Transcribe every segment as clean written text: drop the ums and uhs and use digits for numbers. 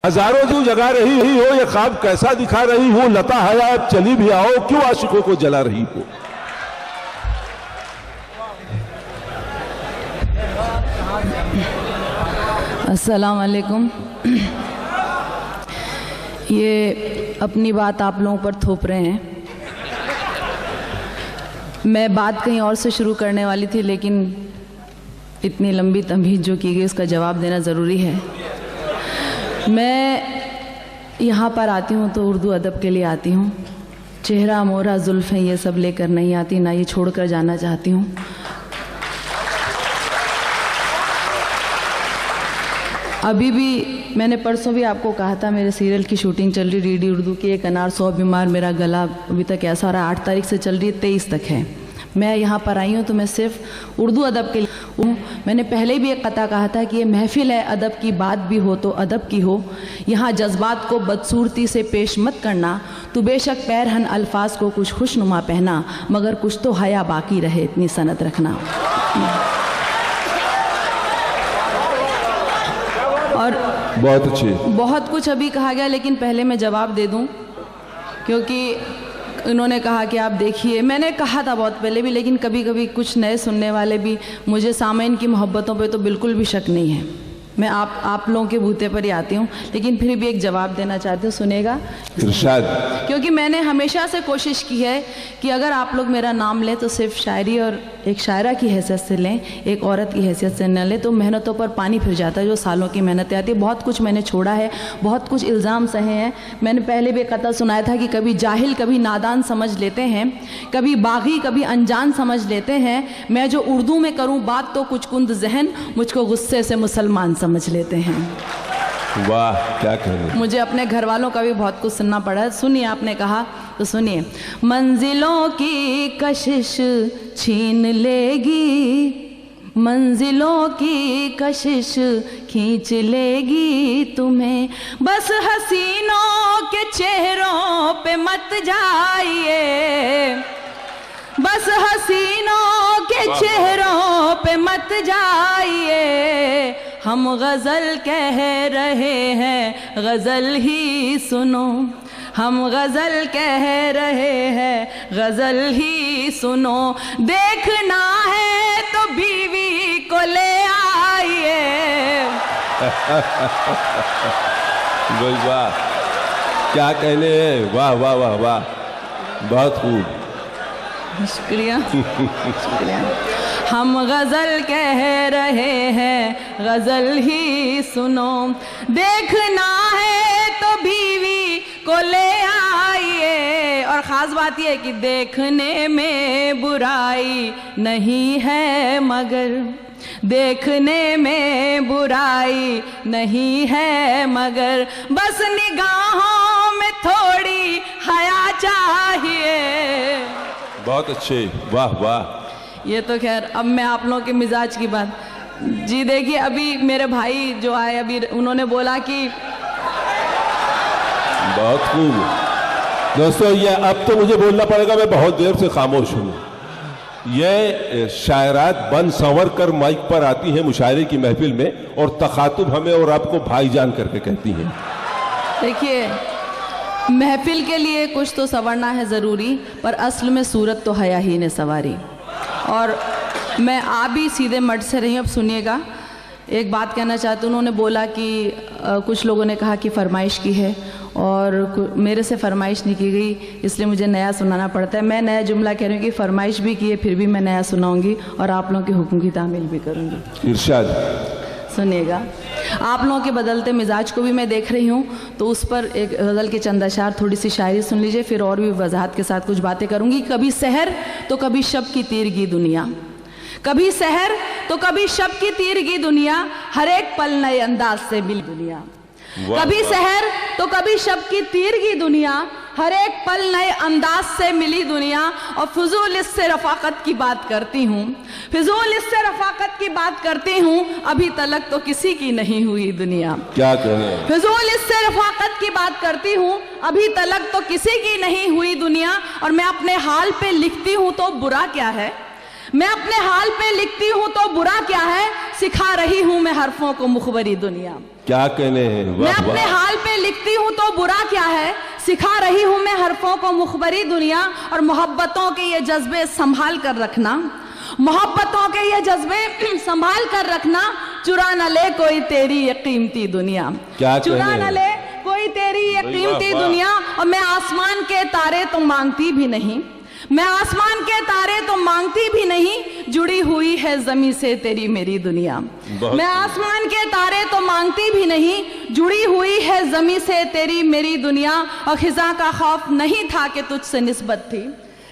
हजारों जो जगा रही हो, ये ख्वाब कैसा दिखा रही हो, लता हयात चली भी आओ, क्यों आशिकों को जला रही हो। अस्सलाम वालेकुम। ये अपनी बात आप लोगों पर थोप रहे हैं। मैं बात कहीं और से शुरू करने वाली थी, लेकिन इतनी लंबी तमहीद जो की गई उसका जवाब देना ज़रूरी है। मैं यहाँ पर आती हूँ तो उर्दू अदब के लिए आती हूँ। चेहरा मोहरा जुल्फ़ें ये सब लेकर नहीं आती, ना ये छोड़कर जाना चाहती हूँ। अभी भी मैंने परसों भी आपको कहा था, मेरे सीरियल की शूटिंग चल रही डीडी उर्दू की, एक अनार 100 बीमार, मेरा गला अभी तक ऐसा रहा, 8 तारीख से चल रही है, 23 तक है। मैं यहाँ पर आई हूँ तो मैं सिर्फ उर्दू अदब के लिए हूँ। मैंने पहले भी एक कथा कहा था कि ये महफिल है अदब की, बात भी हो तो अदब की हो। यहाँ जज्बात को बदसूरती से पेश मत करना, तो बेशक पैरहन अल्फाज को कुछ खुशनुमा पहना, मगर कुछ तो हया बाकी रहे, इतनी सनत रखना। और बहुत अच्छी, बहुत कुछ अभी कहा गया, लेकिन पहले मैं जवाब दे दूं, क्योंकि उन्होंने कहा कि आप देखिए, मैंने कहा था बहुत पहले भी, लेकिन कभी कभी कुछ नए सुनने वाले भी, मुझे सामईन की मोहब्बतों पे तो बिल्कुल भी शक नहीं है। मैं आप लोगों के बूते पर ही आती हूँ, लेकिन फिर भी एक जवाब देना चाहती हूँ, सुनेगा? इरशाद। क्योंकि मैंने हमेशा से कोशिश की है कि अगर आप लोग मेरा नाम लें तो सिर्फ शायरी और एक शायरा की हैसियत से लें, एक औरत की हैसियत से न लें, तो मेहनतों पर पानी फिर जाता है, जो सालों की मेहनतें आती है। बहुत कुछ मैंने छोड़ा है, बहुत कुछ इल्ज़ाम सहे हैं। मैंने पहले भी एक कथा सुनाया था कि कभी जाहिल कभी नादान समझ लेते हैं, कभी बागी कभी अनजान समझ लेते हैं। मैं जो उर्दू में करूँ बात तो कुछ कुंद जहन, मुझको गुस्से से मुसलमान समझ लेते हैं। वाह, क्या कहने। मुझे अपने घर वालों का भी बहुत कुछ सुनना पड़ा है। सुनिए, आपने कहा तो सुनिए। मंजिलों की कशिश छीन लेगी, मंजिलों की कशिश खींच लेगी तुम्हें, बस हसीनों के चेहरों पे मत जाइए, बस हसीनों के चेहरों पे मत जाइए। हम गज़ल कह रहे हैं, गज़ल ही सुनो, हम गज़ल कह रहे हैं, गज़ल ही सुनो। देखना है तो बीवी को ले आइए। वाह, क्या कहने हैं। वाह वाह वाह वाह, बहुत खूब, शुक्रिया शुक्रिया। हम गज़ल कह रहे हैं, गज़ल ही सुनो। देखना है तो बीवी को ले आइए। और ख़ास बात यह है कि देखने में बुराई नहीं है, मगर देखने में बुराई नहीं है, मगर बस निगाहों में थोड़ी हया चाहिए। बहुत अच्छे, वाह वाह। ये तो खैर, अब मैं आप लोगों के मिजाज की बात जी देखिए। अभी मेरे भाई जो आए, अभी उन्होंने बोला कि बहुत खूब। दोस्तों, ये अब तो मुझे बोलना पड़ेगा, मैं बहुत देर से खामोश हूँ। ये शायरात बन संवर कर माइक पर आती हैं मुशायरे की महफिल में, और तखातुब हमें और आपको भाईजान करके कहती हैं। देखिए, महफिल के लिए कुछ तो संवरना है ज़रूरी, पर असल में सूरत तो हया ही ने सवारी। और मैं आप भी सीधे मठ से रही हूँ। अब सुनिएगा, एक बात कहना चाहती हूँ। उन्होंने बोला कि कुछ लोगों ने कहा कि फरमाइश की है, और मेरे से फरमाइश नहीं की गई, इसलिए मुझे नया सुनाना पड़ता है। मैं नया जुमला कह रही हूँ कि फरमाइश भी की है, फिर भी मैं नया सुनाऊंगी और आप लोगों के हुक्म की तामील भी करूँगी। इरशाद। सुनिएगा, आप लोगों के बदलते मिजाज को भी मैं देख रही हूँ, तो उस पर एक गज़ल के चंद अशार, थोड़ी सी शायरी सुन लीजिए, फिर और भी वजाहत के साथ कुछ बातें करूँगी। कभी सहर तो कभी शब की तीरगी दुनिया, कभी सहर तो कभी शब की तीरगी दुनिया, हर एक पल नए अंदाज से मिली दुनिया। कभी सहर तो कभी शब की तीरगी दुनिया, हर एक पल नए अंदाज से मिली दुनिया। और फिजूल इससे रफाकत की बात करती हूँ, फिजूल इससे रफाकत की बात करती हूँ, अभी तलक तो किसी की नहीं हुई दुनिया। क्या करें। फिजूल इससे रफाकत की बात करती हूँ, अभी तलक तो किसी की नहीं हुई दुनिया। और मैं अपने हाल पे लिखती हूँ तो बुरा क्या है, मैं अपने हाल पे लिखती हूँ तो बुरा क्या है, सिखा रही हूँ मैं हरफों को मुखबरी दुनिया। क्या कहने हैं, मैं अपने हाल पे लिखती हूँ तो बुरा क्या है, सिखा रही हूँ मैं हरफों को मुखबरी दुनिया। और मोहब्बतों के ये जज्बे संभाल कर रखना, मोहब्बतों के ये जज्बे संभाल कर रखना, चुरा न ले कोई तेरी ये कीमती दुनिया। क्या चुरा न ले कोई तेरी ये कीमती दुनिया। और मैं आसमान के तारे तो मांगती भी नहीं, मैं आसमान के तारे तो मांगती भी नहीं, जुड़ी हुई है जमी से तेरी मेरी दुनिया। मैं आसमान के तारे तो मांगती भी नहीं, जुड़ी हुई है जमी से तेरी मेरी दुनिया। और खिजा का खौफ नहीं था कि तुझसे निस्बत थी,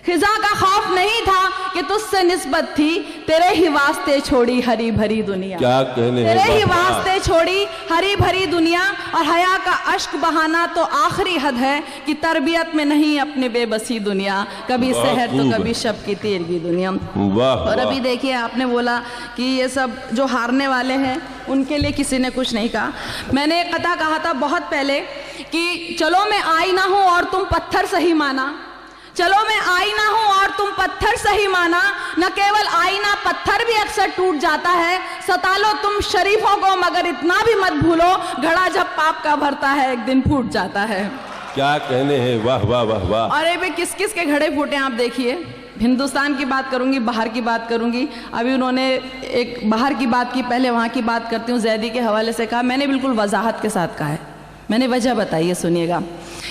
खिजा का खौफ नहीं था कि तुझसे निस्बत थी, तेरे ही वास्ते छोड़ी हरी भरी दुनिया। क्या कहने, तेरे ही वास्ते छोड़ी हरी भरी दुनिया। और हया का अश्क बहाना तो आखिरी हद है कि तरबियत में नहीं अपने बेबसी दुनिया, कभी सहर तो कभी शब की तेरगी दुनिया। और अभी देखिए आपने बोला कि ये सब जो हारने वाले हैं उनके लिए किसी ने कुछ नहीं कहा। मैंने एक कथा कहा था बहुत पहले कि चलो मैं आईना हूं और तुम पत्थर सही माना, चलो मैं आईना हूं और तुम पत्थर सही माना। न केवल आईना, पत्थर भी अक्सर टूट जाता है। सता लो तुम शरीफों को मगर इतना भी मत भूलो, घड़ा जब पाप का भरता है एक दिन फूट जाता है। क्या कहने हैं, वाह वाह वाह वाह। अरे भाई किस किस के घड़े फूटे आप देखिए। हिंदुस्तान की बात करूंगी, बाहर की बात करूंगी। अभी उन्होंने एक बाहर की बात की, पहले वहां की बात करती हूँ। जैदी के हवाले से कहा, मैंने बिल्कुल वजाहत के साथ कहा है, मैंने वजह बताई है, सुनिएगा।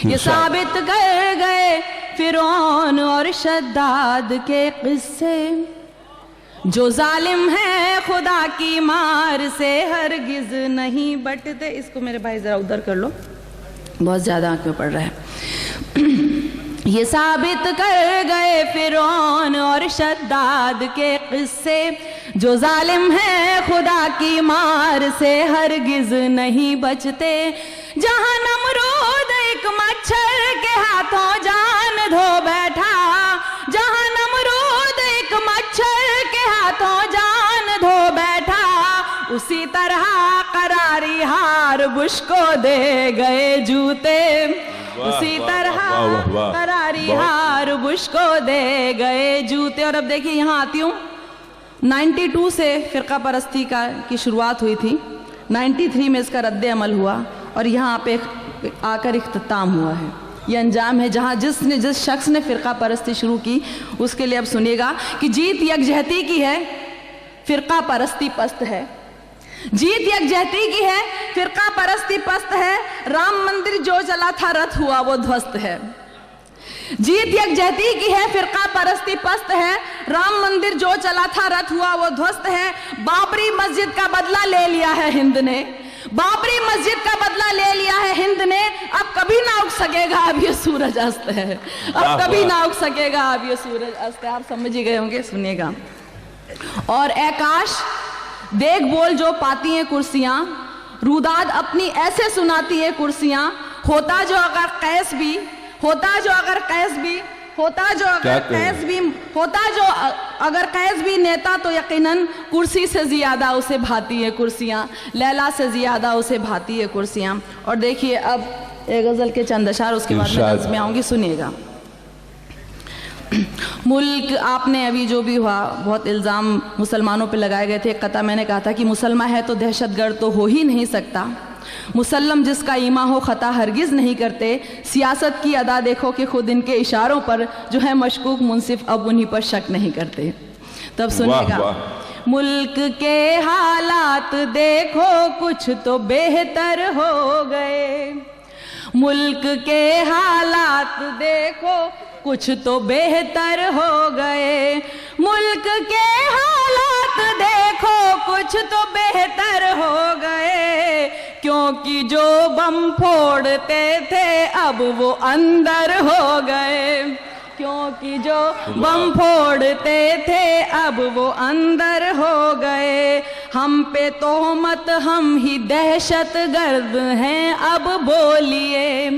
ये साबित कर गए फिरौन और शद्दाद के किस्से, जो जालिम है खुदा की मार से हरगिज नहीं बटते। इसको मेरे भाई जरा उधर कर लो, बहुत ज्यादा आंख में पड़ रहा है। ये साबित कर गए फिरौन और शद्दाद के किस्से, जो जालिम है खुदा की मार से हरगिज नहीं बचते। जहां नमरूद एक मच्छर के हाथों जान धो बैठा, जहां नमरूद एक मच्छर के हाथों जान धो बैठा, उसी तरह करारी हार बुश को दे गए जूते, उसी तरह करारी हार बुश को दे गए जूते। और अब देखिए यहाँ आती हूँ, 92 से फिरका परस्ती की शुरुआत हुई थी, 93 में इसका रद्द अमल हुआ और यहाँ पे आकर इख्तिताम हुआ है। ये अंजाम है जहाँ जिस शख्स ने फिरका परस्ती शुरू की उसके लिए। अब सुनिएगा कि जीत यकजहती की है, फिरका परस्ती पस्त है। जीत यकजहती की है, फिरका परस्ती पस्त है। राम मंदिर जो चला था रथ हुआ वो ध्वस्त है। जीत यकजहती की है, फिरका परस्ती पस्त है। राम मंदिर जो चला था रथ हुआ वो ध्वस्त है। बाबरी मस्जिद का बदला ले लिया है हिंद ने, बाबरी मस्जिद का बदला ले लिया है हिंद ने। अब कभी ना उग सकेगा अब ये सूरज अस्त है, अब कभी ना उग सकेगा अब ये सूरज अस्त है। आप समझ ही गए होंगे, सुनिएगा। और ऐकाश देख बोल जो पाती हैं कुर्सियां, रूदाद अपनी ऐसे सुनाती है कुर्सियां। होता जो अगर कैस भी, होता जो अगर कैस भी, होता जो अगर कैस भी, होता जो अगर कैस भी नेता तो यकीनन कुर्सी से ज्यादा उसे भाती है कुर्सियां, लैला से ज्यादा उसे भाती है कुर्सियां। और देखिए अब एक गजल के चंद अशार, उसके बाद मैं गज़ल में आऊंगी, सुनिएगा। मुल्क, आपने अभी जो भी हुआ बहुत इल्ज़ाम मुसलमानों पे लगाए गए थे। एक कथा मैंने कहा था कि मुसलमान है तो दहशतगर्द तो हो ही नहीं सकता, मुसल्लम जिसका ईमा हो खता हरगिज़ नहीं करते। सियासत की अदा देखो कि खुद इनके इशारों पर जो है मशकूक मुनसिफ अब उन्हीं पर शक नहीं करते। तब सुनिएगा, मुल्क के हालात देखो कुछ तो बेहतर हो गए, मुल्क के हालात देखो कुछ तो बेहतर हो गए, मुल्क के हालात देखो कुछ तो बेहतर हो गए। क्योंकि जो बम फोड़ते थे अब वो अंदर हो गए, क्योंकि जो बम फोड़ते थे अब वो अंदर हो गए। हम पे तोहमत हम ही दहशतगर्द हैं अब बोलिए,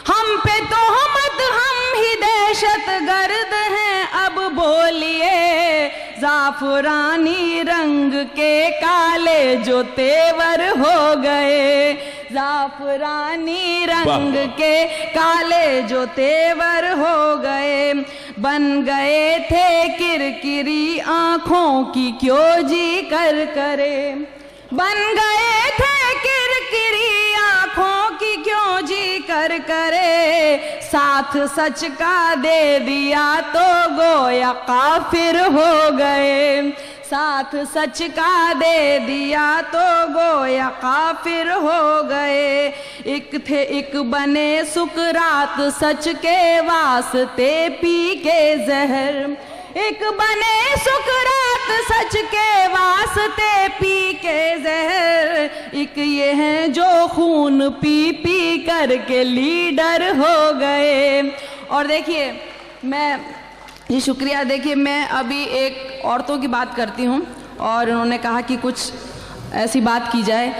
हम पे तोहमत हम ही दहशतगर्द हैं अब बोलिए। जाफरानी रंग के काले जो तेवर हो गए, जाफरानी रंग के काले जो तेवर हो गए, बन गए थे किरकिरी आंखों की क्यों जी कर करे, बन गए थे किरकिरी आंखों की क्यों जी कर करे, साथ सच का दे दिया तो गोया काफिर हो गए, साथ सच का दे दिया तो गोया काफिर हो गए। एक थे एक बने सुकरात सच के वास्ते पी के जहर, एक बने सुकरात सच के वास्ते पी के जहर, एक ये हैं जो खून पी पी करके लीडर हो गए। और देखिए मैं ये शुक्रिया, देखिए मैं अभी एक औरतों की बात करती हूँ और उन्होंने कहा कि कुछ ऐसी बात की जाए,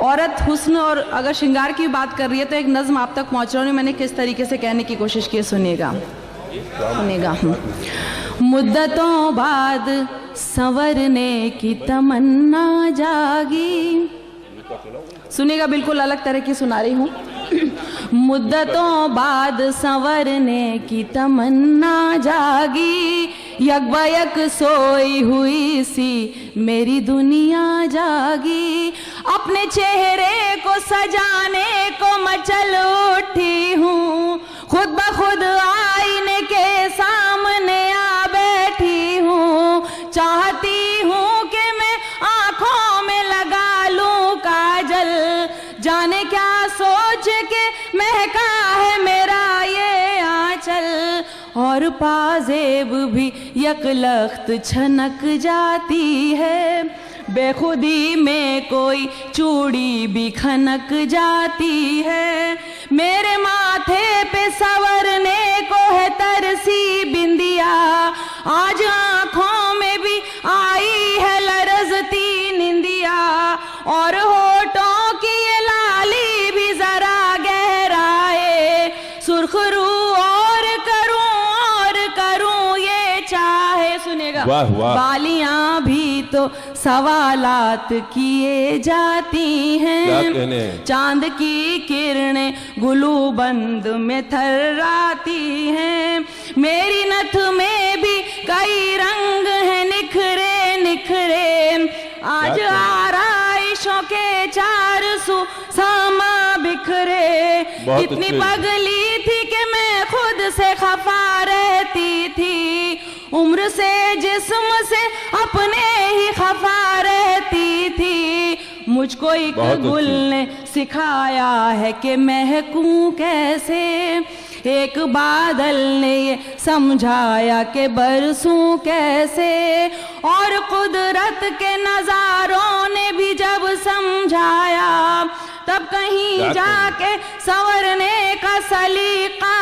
औरत हुस्न और अगर श्रृंगार की बात कर रही है तो एक नज़्म आप तक पहुँच रहा हूँ, मैंने किस तरीके से कहने की कोशिश की, सुनिएगा सुनिएगा। मुद्दतों बाद संवरने की तमन्ना जागी, सुनिएगा बिल्कुल अलग तरह की सुना रही हूँ। मुद्दतों बाद संवरने की तमन्ना जागी, यकबयक सोई हुई सी मेरी दुनिया जागी, अपने चेहरे को सजाने को मचल उठी हूँ, खुद ब खुद आईने के सामने आ बैठी हूँ, चाहती हूँ कि मैं आँखों में लगा लूँ काजल, जाने क्या सोच के महका है मेरा ये आंचल, और पाजेब भी यकलख्त छनक जाती है, बेखुदी में कोई चूड़ी भी खनक जाती है, मेरे माथे पे संवरने को है तरसी बिंदिया, आज आँखों में भी आई है लरजती निंदिया, और होठों की ये लाली भी जरा गहराए, सुर्खरू और करूं ये चाहे, सुनेगा वाह वाह। बालियां भी तो सवालात किए जाती हैं, चांद की किरणें गुलूबंद में थर्राती हैं, मेरी नथ में भी कई रंग हैं निखरे निखरे, आज आराइशों के चार सू सामा बिखरे, इतनी पगली थी कि मैं खुद से खफा रहती थी, उम्र से जिस्म से अपने ही खफा रहती थी, मुझको एक गुल ने सिखाया है कि महकूं कैसे, एक बादल ने ये समझाया कि बरसूं कैसे, और कुदरत के नजारों ने भी जब समझाया, तब कहीं जाके संवरने का सलीका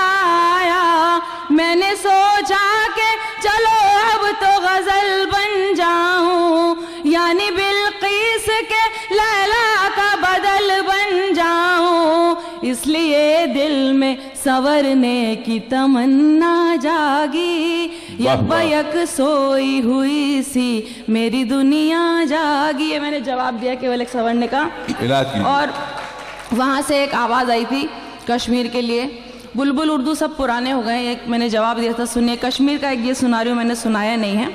आया, मैंने सोचा कि चलो अब तो गजल बन जाऊं, यानी बिल्किस के लैला का बदल बन जाऊं, इसलिए दिल में संवरने की तमन्ना जागी, यकबयक सोई हुई सी मेरी दुनिया जागी। ये मैंने जवाब दिया केवल एक संवरने का। और वहाँ से एक आवाज़ आई थी कश्मीर के लिए, बुलबुल उर्दू सब पुराने हो गए, एक मैंने जवाब दिया था, सुनिए कश्मीर का एक ये सुना रही हूँ, मैंने सुनाया नहीं है,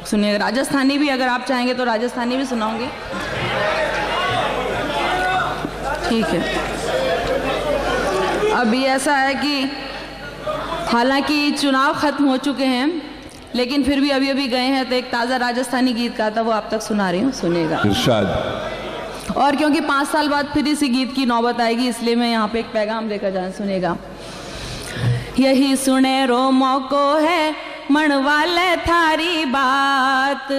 सुनिए। राजस्थानी भी अगर आप चाहेंगे तो राजस्थानी भी सुनाऊंगी, ठीक है। अभी ऐसा है कि हालांकि चुनाव खत्म हो चुके हैं, लेकिन फिर भी अभी अभी गए हैं, तो एक ताज़ा राजस्थानी गीत का था, वो आप तक सुना रही हूँ, सुनिएगा। इरशाद। और क्योंकि 5 साल बाद फिर इसी गीत की नौबत आएगी, इसलिए मैं यहाँ पे एक पैगाम देकर जाना, सुनिएगा। यही सुनेरो मौको है मनवाले थारी बात,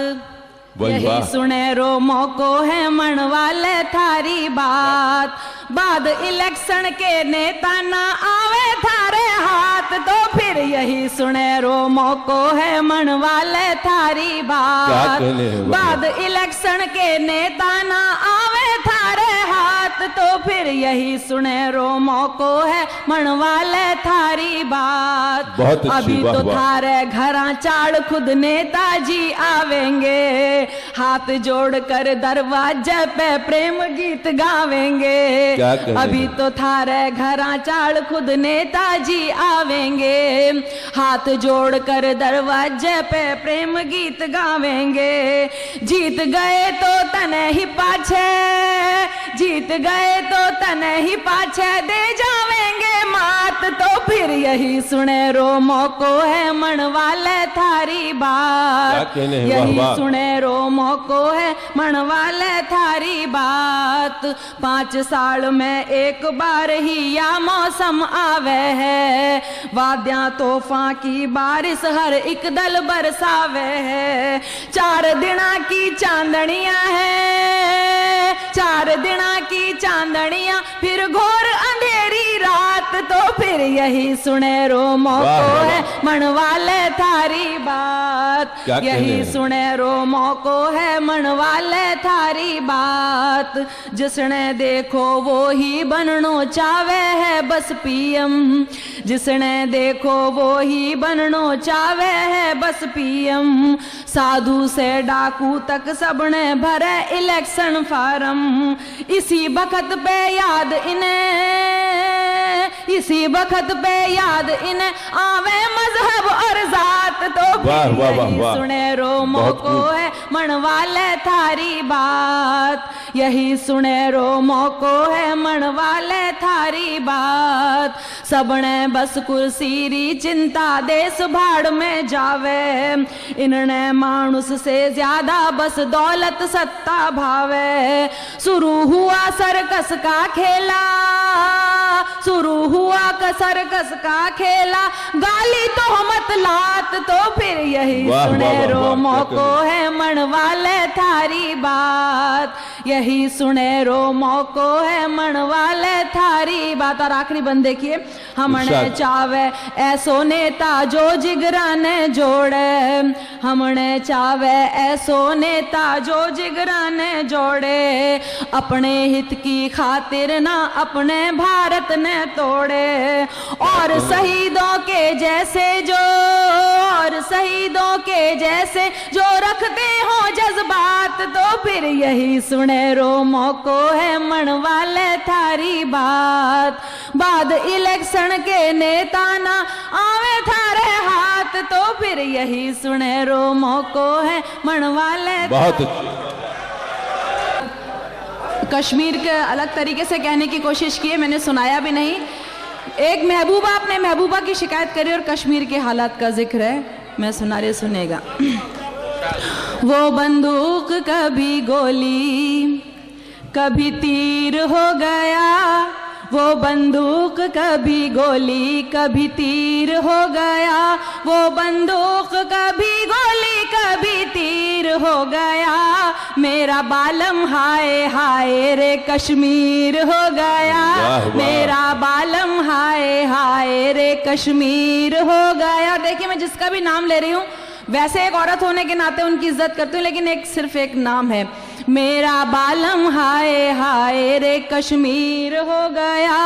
यही सुनेरो मौको है मनवाले थारी बात, बाद इलेक्शन के नेता ना आवे थारे हाथ, तो फिर यही सुनेरो मौको है मनवाले थारी बात, बाद इलेक्शन के नेता ना आवे थारे हाथ, तो फिर यही सुने रोमो को है मनवाले थारी बात। बहुत अच्छी, अभी वाह, तो वाह। थारे घरा चाड़ खुद नेताजी आवेंगे, हाथ जोड़ कर दरवाजे पे प्रेम गीत गावेंगे। क्या कहने अभी हैं? तो थारे घरा चाड़ खुद नेताजी आवेंगे, हाथ जोड़ कर दरवाजे पे प्रेम गीत गावेंगे। जीत गए तो तने ही पाछे, जीत गए तो तने ही पाछे दे जावेंगे मात। तो फिर यही सुने रोमो को है मनवाले थारी बात। क्या कहने हैं, यही वाह, वाह। सुने रोमो को है मनवाले थारी बात। 5 साल में एक बार ही या मौसम आवे है, वाद्यां तोहफा की बारिश हर एक दल बरसावे है। 4 दिना की चांदनियां है, 4 दिना की चांदनियां फिर घोर अंधेरी रात। तो फिर यही सुने रोमो वाह, को वाह, है मनवाले थारी बात। क्या कहने यही हैं? सुने रोमो को है मनवाले थारी बात। जिसने देखो वो ही बननो चावे है बस पीएम, जिसने देखो वो ही बननो चावे है बस पीएम। साधु से डाकू तक सबने भरे इलेक्शन फार्म, इसी बखत पे याद इन्हें, इसी बखत पे याद इन्हें आवे मजहब और जात। तो वाह, फिर वाह, वाह, यही वाह। सुने रोमो बहुत को खूब। है मनवाले थारी बात। यही सुने रोमो को है मनवाले थारी बात। सबने बस कुर्सी री चिंता देश भाड़ में जावे, इन्होंने मानुस से ज्यादा बस दौलत सत्ता भावे। शुरू हुआ सर्कस का खेला, शुरू हुआ सर्कस का खेला, गाली तो मत लात। तो फिर यही वाह, सुने वाह, वाह, वाह, रोमो क्या को है मनवाले थारी बात। यही सुने रोमो को है मनवाले थारी बात। और आखिरी बंद देखिए, हमने इरशाद। चावे ऐसो नेता जो जिगरा ने जोड़े, हमने चावे ऐसो नेता जो जिगरा ने जोड़े। अपने हित की खातिर ना अपने भारत ने तोड़े, और शहीदों के जैसे जो, और शहीदों के जैसे जो रखते हो जज्बात। तो फिर यही सुने रोमो को है मनवाले थारी बात। बाद इलेक्शन के नेता ना आवे थारे हाथ। तो फिर यही सुने रोमो को है मनवाले। बहुत अच्छी। कश्मीर के अलग तरीके से कहने की कोशिश की है, मैंने सुनाया भी नहीं। एक महबूबा, अपने महबूबा की शिकायत करी और कश्मीर के हालात का जिक्र है, मैं सुना रही, सुनेगा। वो बंदूक कभी गोली कभी तीर हो गया, वो बंदूक कभी गोली कभी तीर हो गया, वो बंदूक कभी गोली कभी तीर हो गया। मेरा बालम हाय हाय रे कश्मीर हो गया, वाह, वाह। मेरा बालम हाय हाय रे कश्मीर हो गया। देखिए, मैं जिसका भी नाम ले रही हूँ, वैसे एक औरत होने के नाते उनकी इज्जत करती हूँ, लेकिन एक सिर्फ एक नाम है, मेरा बालम हाय हाय रे कश्मीर हो गया।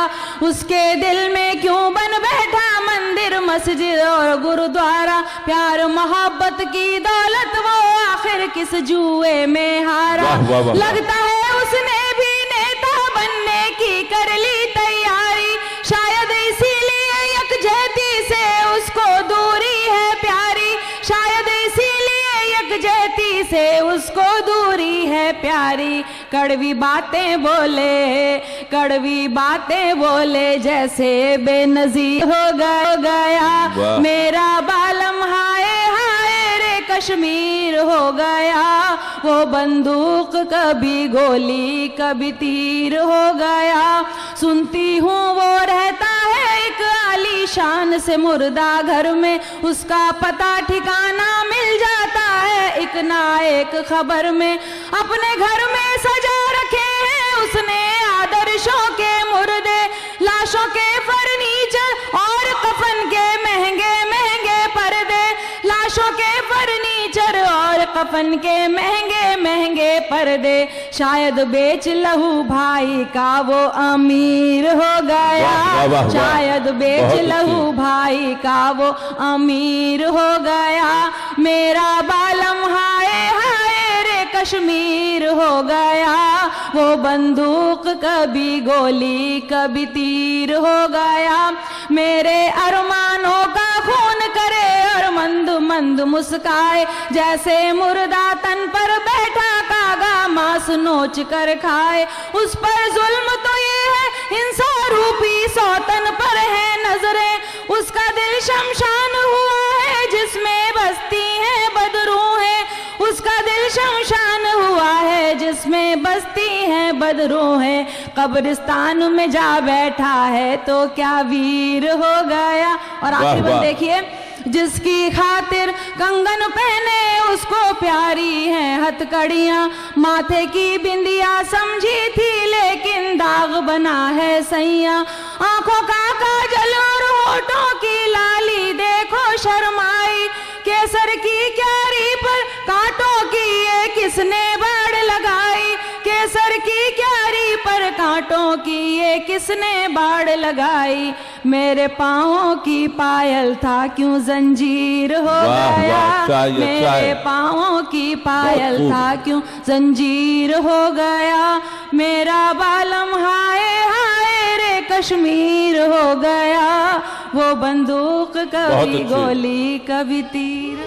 उसके दिल में क्यों बन बैठा मंदिर मस्जिद और गुरुद्वारा, प्यार मोहब्बत की दौलत वो आखिर किस जुए में हारा। वाह, वाह, वाह। लगता है उसने भी नेता बनने की कर ली तैयारी, शायद इसीलिए यकजहती से उसको दूरी है प्यारी, शायद इसीलिए यकजहती से उसको दूरी है प्यारी। कड़वी बातें बोले, कड़वी बातें बोले, जैसे बेनजीर हो गया। वाह। मेरा बालम हाय हाय रे कश्मीर हो गया। वो बंदूक कभी गोली कभी तीर हो गया। सुनती हूँ वो रहता है एक आलीशान से मुर्दा घर में, उसका पता ठिकाना मिल जाता है एक ना एक खबर में। अपने घर में सजा रखे हैं उसने आदर्शों के मुर्दे, लाशों के फर्नीचर और कफन के महंगे महंगे पर्दे, लाशों के फर्नीचर और कफन के महंगे महंगे पर्दे। शायद बेच लहू भाई का वो अमीर हो गया, वाह, वाह, वाह। शायद बेच बहुत अच्छी। लहू भाई का वो अमीर हो गया, मेरा बालम हाय हाय रे कश्मीर हो गया, वो बंदूक कभी गोली कभी तीर हो गया, मेरे अरमानों का खून करे और मंद मंद मुस्काए, जैसे मुर्दा तन पर बैठा कागा मांस नोच कर खाए, उस पर जुल्म तो ये है हिंसा रूपी सौतन पर है नजरें, उसका दिल शमशान हुआ है जिसमें बसती है बदरूहें, उसका दिल शमशान हुआ है जिसमें बसती है बदरूहें, कब्रिस्तान में जा बैठा है तो क्या वीर हो गया। और आखिरी बंद देखिए, जिसकी खातिर कंगन पहने उसको प्यारी हैं हथकड़ियां, माथे की बिंदिया समझी थी लेकिन दाग बना है सैया, आंखों का काजल और होठों की लाली देखो शर्माई, केसर की क्यारी पर कांटों की ये किसने बाड़ लगाई, केसर की क्यारी पर कांटों की ये किसने बाड़ लगाई, मेरे पाँवों की पायल था क्यों जंजीर हो वाह, गया, वाह, चाहिए, मेरे चाहिए। पाँवों की पायल था क्यों जंजीर हो गया, मेरा बालम हाय हाय रे कश्मीर हो गया, वो बंदूक कभी अच्छी। गोली कभी तीर।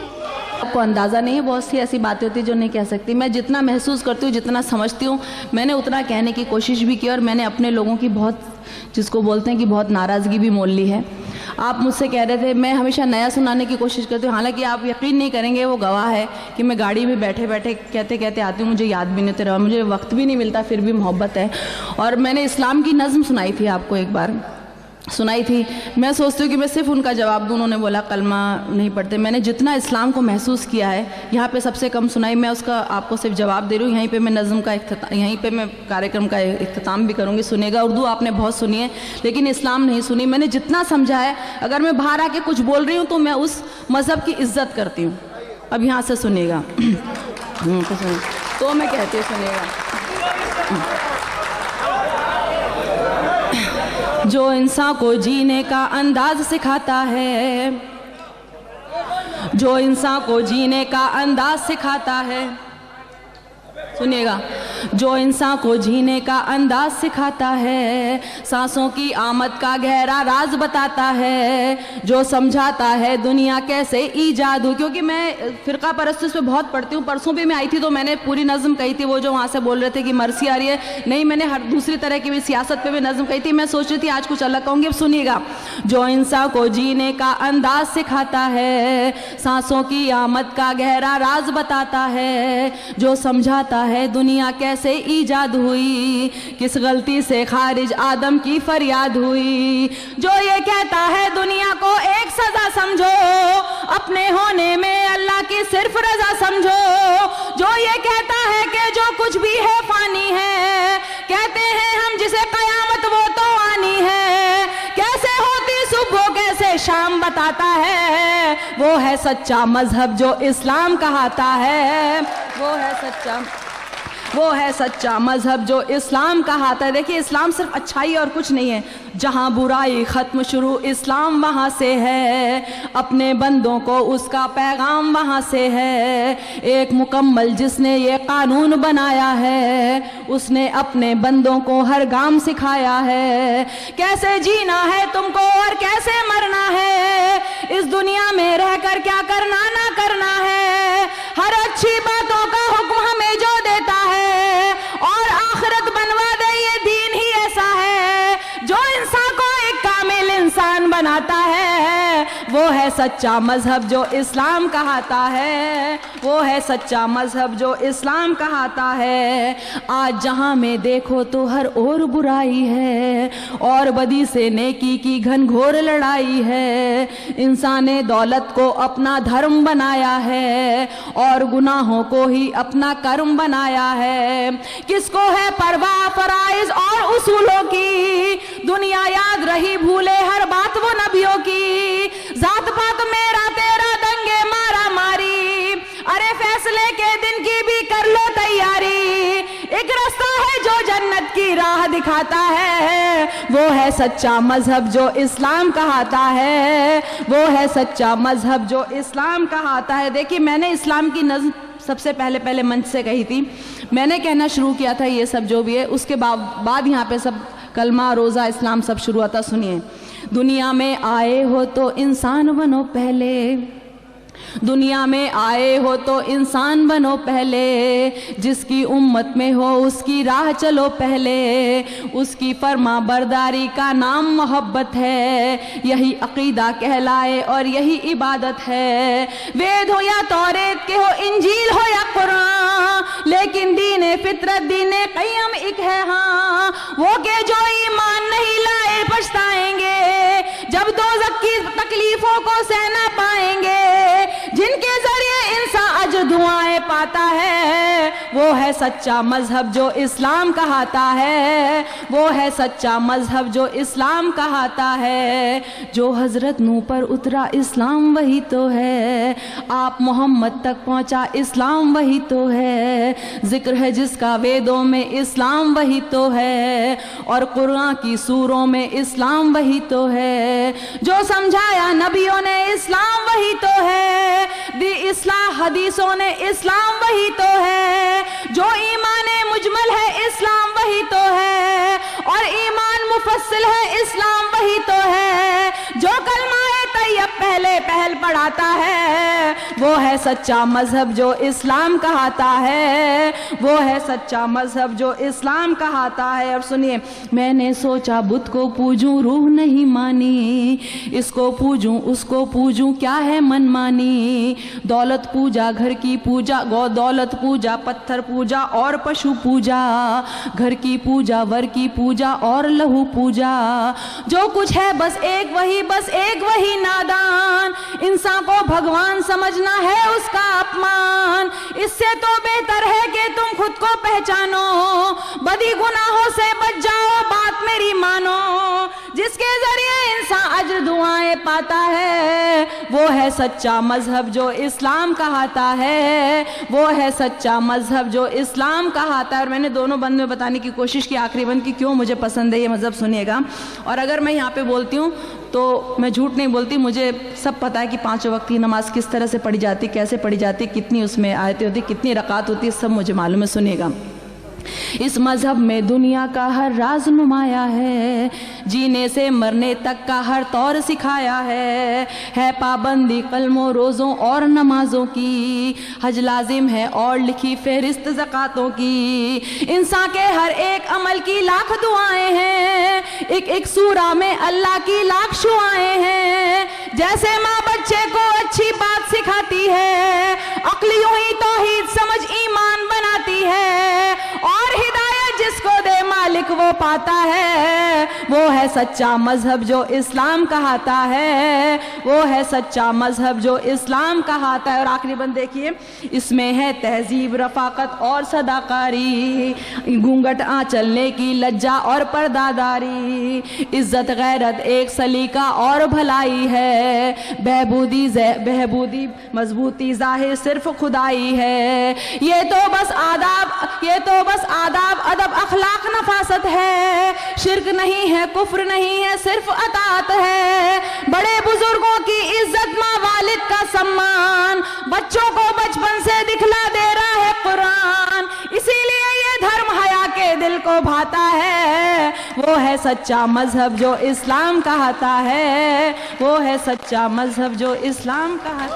आपको अंदाज़ा नहीं है, बहुत सी ऐसी बातें होती है जो नहीं कह सकती। मैं जितना महसूस करती हूँ, जितना समझती हूँ, मैंने उतना कहने की कोशिश भी की, और मैंने अपने लोगों की बहुत, जिसको बोलते हैं कि बहुत नाराज़गी भी मोल ली है। आप मुझसे कह रहे थे मैं हमेशा नया सुनाने की कोशिश करती हूँ, हालांकि आप यकीन नहीं करेंगे, वो गवाह है कि मैं गाड़ी में बैठे बैठे कहते कहते आती हूँ, मुझे याद भी नहीं होता, मुझे वक्त भी नहीं मिलता, फिर भी मोहब्बत है। और मैंने इस्लाम की नज़्म सुनाई थी, आपको एक बार सुनाई थी। मैं सोचती हूँ कि मैं सिर्फ उनका जवाब दूँ, उन्होंने बोला कलमा नहीं पढ़ते। मैंने जितना इस्लाम को महसूस किया है यहाँ पे सबसे कम सुनाई, मैं उसका आपको सिर्फ जवाब दे रही हूँ। यहीं पे मैं नज़्म का यहीं पे मैं कार्यक्रम का इख्तिताम भी करूँगी। सुनेगा, उर्दू आपने बहुत सुनी है लेकिन इस्लाम नहीं सुनी। मैंने जितना समझा है, अगर मैं बाहर आके कुछ बोल रही हूँ तो मैं उस मज़हब की इज़्ज़त करती हूँ। अब यहाँ से सुनेगा तो मैं कहती हूँ सुनेगा। जो इंसान को जीने का अंदाज सिखाता है, जो इंसान को जीने का अंदाज सिखाता है, सुनिएगा, जो इंसान को जीने का अंदाज सिखाता है, सांसों की आमद का गहरा राज बताता है, जो समझाता है दुनिया कैसे ईजाद हुई। क्योंकि मैं फ़िरका परस्ती पे बहुत पढ़ती हूँ, परसों भी मैं आई थी तो मैंने पूरी नज़्म कही थी। वो जो वहाँ से बोल रहे थे कि मरसी आ रही है, नहीं, मैंने हर दूसरी तरह की भी सियासत पे भी नज़्म कही थी। मैं सोच रही थी आज कुछ अलग कहूँगी। अब सुनिएगा, जो इंसान को जीने का अंदाज सिखाता है, सांसों की आमद का गहरा राज बताता है, जो समझाता है दुनिया कैसे ईजाद हुई, किस गलती से खारिज आदम की फरियाद हुई, जो ये कहता है दुनिया को एक सजा समझो, अपने होने में अल्लाह की सिर्फ रजा समझो, जो ये कहता है कि जो कुछ भी है फानी है, कहते हैं हम जिसे कयामत वो तो आनी है, कैसे होती सुबह कैसे शाम बताता है, वो है सच्चा मजहब जो इस्लाम कहता है, वो है सच्चा मजहब जो इस्लाम कहाता है। देखिए, इस्लाम सिर्फ अच्छाई और कुछ नहीं है, जहाँ बुराई ख़त्म शुरू इस्लाम वहाँ से है, अपने बंदों को उसका पैगाम वहाँ से है, एक मुकम्मल जिसने ये कानून बनाया है, उसने अपने बंदों को हर गाम सिखाया है, कैसे जीना है तुमको और कैसे मरना है, इस दुनिया में रहकर क्या करना ना करना है, हर अच्छी बातों का हुक्म हमें जो देता है, और आखिरत बनवा दे ये दीन ही ऐसा है, जो इंसान को एक कामिल इंसान बनाता है, वो है सच्चा मजहब जो इस्लाम कहता है, वो है सच्चा मजहब जो इस्लाम कहता है। आज जहां में देखो तो हर ओर बुराई है, और बदी से नेकी की घनघोर लड़ाई है, इंसान ने दौलत को अपना धर्म बनाया है, और गुनाहों को ही अपना कर्म बनाया है, किसको है परवाह फराइज और उसूलों की, दुनिया याद रही भूले हर बात वो नबियों की, जात पात मेरा तेरा दंगे मारा मारी, अरे फैसले के दिन की भी कर लो तैयारी, एक जन्नत की राह दिखाता है, वो है सच्चा मजहब जो इस्लाम कहता है, वो है सच्चा मजहब जो इस्लाम कहता है। देखिए, मैंने इस्लाम की नज़्म सबसे पहले मंच से कही थी, मैंने कहना शुरू किया था ये सब जो भी है, उसके बाद यहाँ पे सब कलमा, रोज़ा, इस्लाम सब शुरू होता। सुनिए, दुनिया में आए हो तो इंसान बनो पहले, दुनिया में आए हो तो इंसान बनो पहले, जिसकी उम्मत में हो उसकी राह चलो पहले, उसकी फरमा बरदारी का नाम मोहब्बत है, यही अकीदा कहलाए और यही इबादत है। वेद हो या तौरेत के हो, इंजील हो या कुरान, लेकिन दीने फितरत दीने क़य्यम एक है। हाँ, वो के जो ईमान नहीं लाए पछताएंगे, जब दोज़ख की तकलीफों को सहना पाएंगे, जिनके जरिए इंसान अजर दुआएं पाता है, वो है सच्चा मजहब जो इस्लाम कहता है, वो है सच्चा मजहब जो इस्लाम कहता है। जो हजरत नूह पर उतरा इस्लाम वही तो है, आप मोहम्मद तक पहुंचा इस्लाम वही तो है, जिक्र है जिसका वेदों में इस्लाम वही तो है, और कुरान की सूरों में इस्लाम वही तो है, जो समझाया नबियों ने इस्लाम वही तो है, दी इस्लाह हदीसों ने इस्लाम वही तो है, जो ईमान मुजमल है इस्लाम वही तो है, और ईमान मुफस्सिल है इस्लाम वही तो है, जो कलमा तैयब पहल पढ़ाता है, वो है सच्चा मजहब जो इस्लाम कहता है, वो है सच्चा मजहब जो इस्लाम कहता है। अब सुनिए, मैंने सोचा बुत को पूजूं रूह नहीं मानी, इसको पूजूं उसको पूजूं क्या है मनमानी, दौलत पूजा घर की पूजा, गौ दौलत पूजा, पत्थर पूजा और पशु पूजा, घर की पूजा वर की पूजा और लहू पूजा, जो कुछ है बस एक वही नादान, इंसान को भगवान समझना है उसका अपमान, इससे तो बेहतर है कि तुम खुद को पहचानो, बदी गुनाहों से बच जाओ बात मेरी मानो, जिसके जरिए इंसान अजर दुआएं पाता है, वो है सच्चा मजहब जो इस्लाम कहता है, वो है सच्चा मजहब जो इस्लाम कहता है। और मैंने दोनों बंद में बताने की कोशिश की, आखिरी बंद की क्यों मुझे पसंद है ये मजहब, सुनिएगा। और अगर मैं यहाँ पे बोलती हूँ तो मैं झूठ नहीं बोलती, मुझे सब पता है कि 5 वक्त की नमाज किस तरह से पढ़ी जाती, कैसे पढ़ी जाती, कितनी उसमें आयतें होती, कितनी रकात होती है, सब मुझे मालूम है। सुनिएगा, इस मजहब में दुनिया का हर राज नुमाया है, जीने से मरने तक का हर तौर सिखाया है पाबंदी कलमों रोज़ों और नमाजों की, हज लाजिम है और लिखी फहरिस्त ज़कातों की, इंसान के हर एक अमल की लाख दुआएं हैं, एक सूरा में अल्लाह की लाख शुआएं हैं, जैसे माँ बच्चे को अच्छी बात सिखाती है, अक्ल यूं ही तौहीद समझ ईमान बनाती है, और हिदायत जिसको दे मालिक वो पाता है, वो है सच्चा मजहब जो इस्लाम कहता है, वो है सच्चा मजहब जो इस्लाम कहता है। और आखिरी बंद देखिए, इसमें है तहजीब रफाकत और सदाकारी, घूंघट चलने की लज्जा और पर्दादारी, इज्जत गैरत एक सलीका और भलाई है, बहबूदी मजबूती जाहिर सिर्फ खुदाई है, ये तो बस आदाब अदब अखलाक नफासत है, शिर्क नहीं है कुफ्र नहीं है सिर्फ अतात है, बड़े बुजुर्गों की इज्जत माँ वालिद का सम्मान, बच्चों को बचपन से दिखला दे रहा है कुरान, इसीलिए ये धर्म हया के दिल को भाता है, वो है सच्चा मजहब जो इस्लाम कहता है, वो है सच्चा मजहब जो इस्लाम कहता है।